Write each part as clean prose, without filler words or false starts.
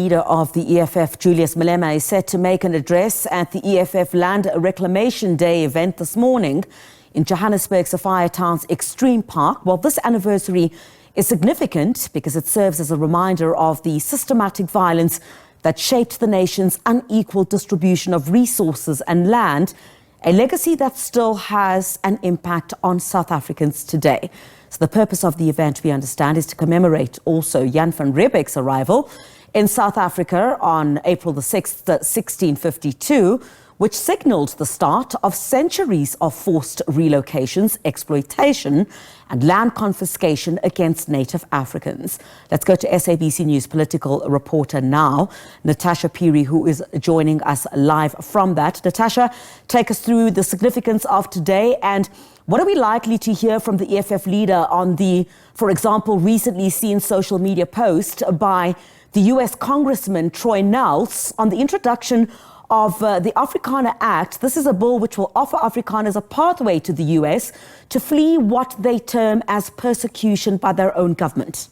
Leader of the EFF, Julius Malema, is set to make an address at the EFF Land Reclamation Day event this morning in Johannesburg, Sophiatown's Extreme Park. Well, this anniversary is significant because it serves as a reminder of the systematic violence that shaped the nation's unequal distribution of resources and land, a legacy that still has an impact on South Africans today. So the purpose of the event, we understand, is to commemorate also Jan van Riebeeck's arrival in South Africa on April the 6th, 1652, which signaled the start of centuries of forced relocations, exploitation and land confiscation against native Africans. Let's go to SABC News political reporter now, Natasha Phiri, who is joining us live from that. Natasha, take us through the significance of today and what are we likely to hear from the EFF leader on the, for example, recently seen social media post by the US Congressman Troy Nels on the introduction of the Afrikaner Act. This is a bill which will offer Afrikaners a pathway to the US to flee what they term as persecution by their own government.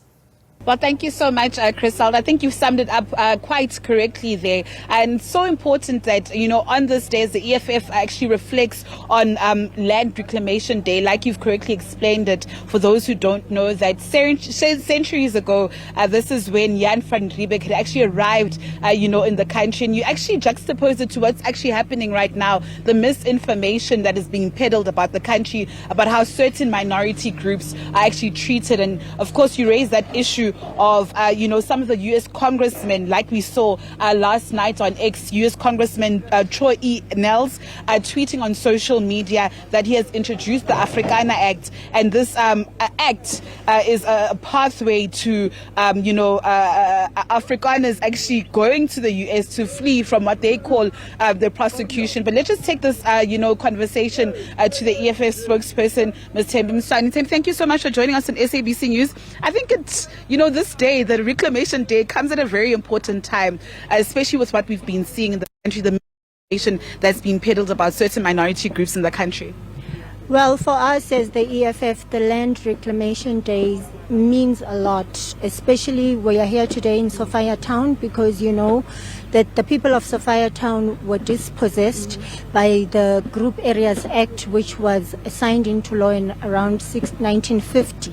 Well, thank you so much, Criselda. I think you've summed it up quite correctly there. And so important that, on this day, the EFF actually reflects on Land Reclamation Day, like you've correctly explained it. For those who don't know, that centuries ago, this is when Jan van Riebeeck had actually arrived, in the country. And you actually juxtapose it to what's actually happening right now, the misinformation that is being peddled about the country, about how certain minority groups are actually treated. And, of course, you raise that issue of, some of the U.S. congressmen, like we saw last night on X, U.S. Congressman Troy Nels tweeting on social media that he has introduced the Afrikaner Act. And this act is a pathway to, Afrikaners actually going to the U.S. to flee from what they call the prosecution. But let's just take this, conversation to the EFF spokesperson, Ms. Thembi. Msane, thank you so much for joining us on SABC News. I think it's, this day, the Reclamation Day, comes at a very important time, especially with what we've been seeing in the country, the misinformation that's been peddled about certain minority groups in the country. Well, for us as the EFF, the Land Reclamation Day means a lot, especially we are here today in Sophiatown because you know that the people of Sophiatown were dispossessed by the Group Areas Act, which was signed into law in around 1950.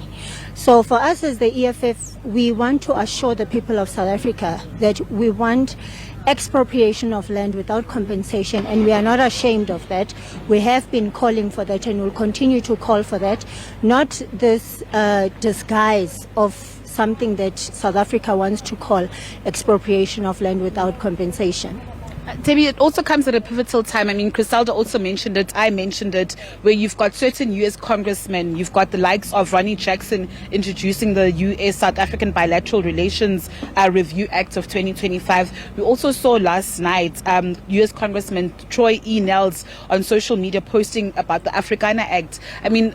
So for us as the EFF, we want to assure the people of South Africa that we want expropriation of land without compensation, and we are not ashamed of that. We have been calling for that and will continue to call for that, not this disguise of something that South Africa wants to call expropriation of land without compensation. Thembi, it also comes at a pivotal time. I mean, Criselda also mentioned it, I mentioned it, where you've got certain U.S. congressmen, you've got the likes of Ronnie Jackson introducing the U.S.-South African Bilateral Relations Review Act of 2025. We also saw last night U.S. Congressman Troy Nels on social media posting about the Afrikaner Act. I mean,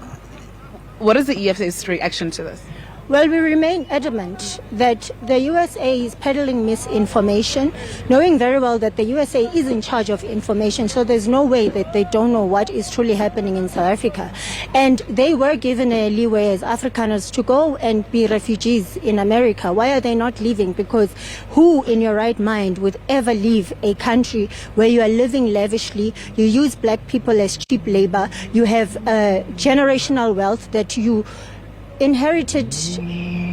what is the EFF's reaction to this? Well, we remain adamant that the USA is peddling misinformation, knowing very well that the USA is in charge of information, so there's no way that they don't know what is truly happening in South Africa. And they were given a leeway as Afrikaners to go and be refugees in America. Why are they not leaving? Because who in your right mind would ever leave a country where you are living lavishly, you use black people as cheap labor, you have generational wealth that you inherited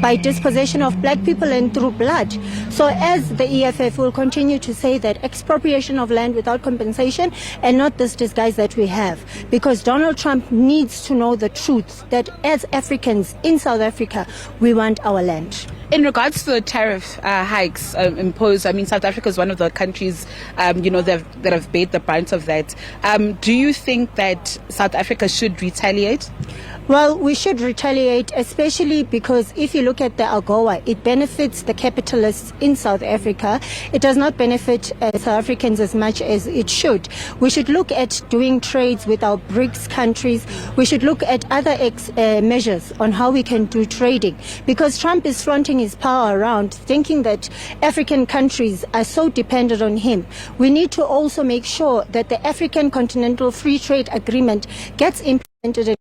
by dispossession of black people and through blood. So as the EFF will continue to say that expropriation of land without compensation and not this disguise that we have, because Donald Trump needs to know the truth that as Africans in South Africa, we want our land. In regards to the tariff hikes imposed, I mean, South Africa is one of the countries, that have paid the brunt of that. Do you think that South Africa should retaliate? Well, we should retaliate, especially because if you look at the AGOA, it benefits the capitalists in South Africa. It does not benefit South Africans as much as it should. We should look at doing trades with our BRICS countries. We should look at other measures on how we can do trading, because Trump is flaunting his power around, thinking that African countries are so dependent on him. We need to also make sure that the African Continental Free Trade Agreement gets implemented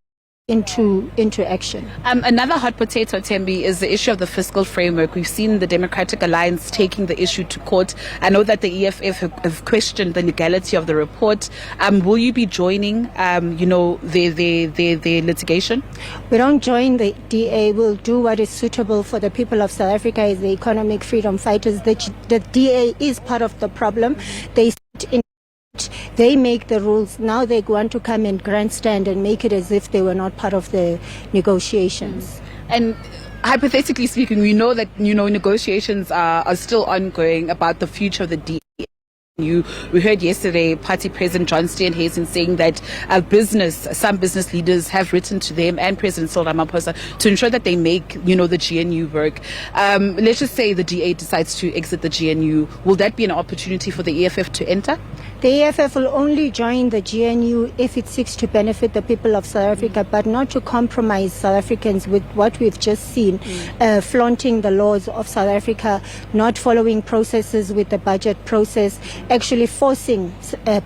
into action. Another hot potato, Thembi, is the issue of the fiscal framework. We've seen the Democratic Alliance taking the issue to court. I know that the EFF have questioned the legality of the report. Will you be joining, the litigation? We don't join the DA. We'll do what is suitable for the people of South Africa as the economic freedom fighters. The DA is part of the problem. They sit in. They make the rules. Now they want to come and grandstand and make it as if they were not part of the negotiations. And hypothetically speaking, we know that negotiations are still ongoing about the future of the DA. We heard yesterday Party President John Steenhuisen saying that some business leaders have written to them and President Cyril Ramaphosa to ensure that they make the GNU work. Let's just say the DA decides to exit the GNU. Will that be an opportunity for the EFF to enter? The EFF will only join the GNU if it seeks to benefit the people of South Africa, but not to compromise South Africans with what we've just seen, flaunting the laws of South Africa, not following processes with the budget process, actually forcing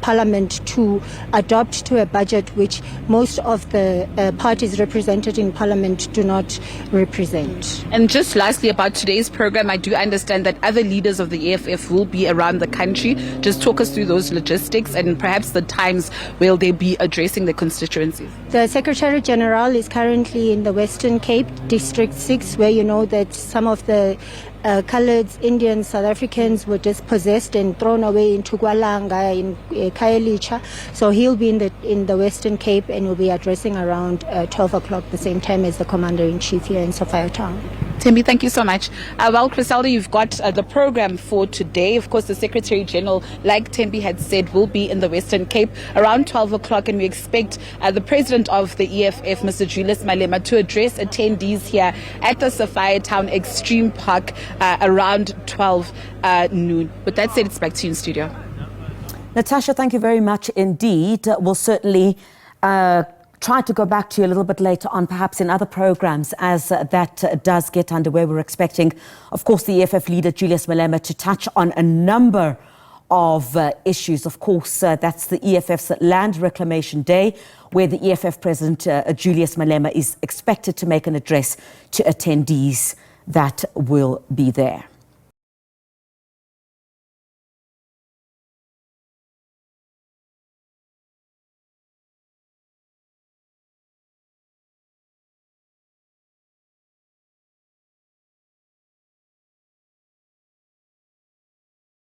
Parliament to adopt to a budget which most of the parties represented in Parliament do not represent. And just lastly about today's program, I do understand that other leaders of the EFF will be around the country. Just talk us through those logistics and perhaps the times where they'll be addressing the constituencies. The Secretary General is currently in the Western Cape, District 6, where you know that some of the colored Indian South Africans were dispossessed and thrown away into Gwalanga in Khayelitsha. So he'll be in the Western Cape and will be addressing around 12 o'clock, the same time as the Commander-in-Chief here in Sophiatown. Thembi, thank you so much. Well, Griselda, you've got the program for today. Of course, the Secretary General, like Thembi had said, will be in the Western Cape around 12 o'clock, and we expect the President of the EFF, Mr. Julius Malema, to address attendees here at the Sophiatown Extreme Park around 12 noon. With that said, it's back to you in studio. Natasha, thank you very much indeed. We'll certainly try to go back to you a little bit later on, perhaps in other programs, as that does get underway. We're expecting, of course, the EFF leader, Julius Malema, to touch on a number of issues. Of course, that's the EFF's Land Reclamation Day, where the EFF President, Julius Malema, is expected to make an address to attendees that will be there.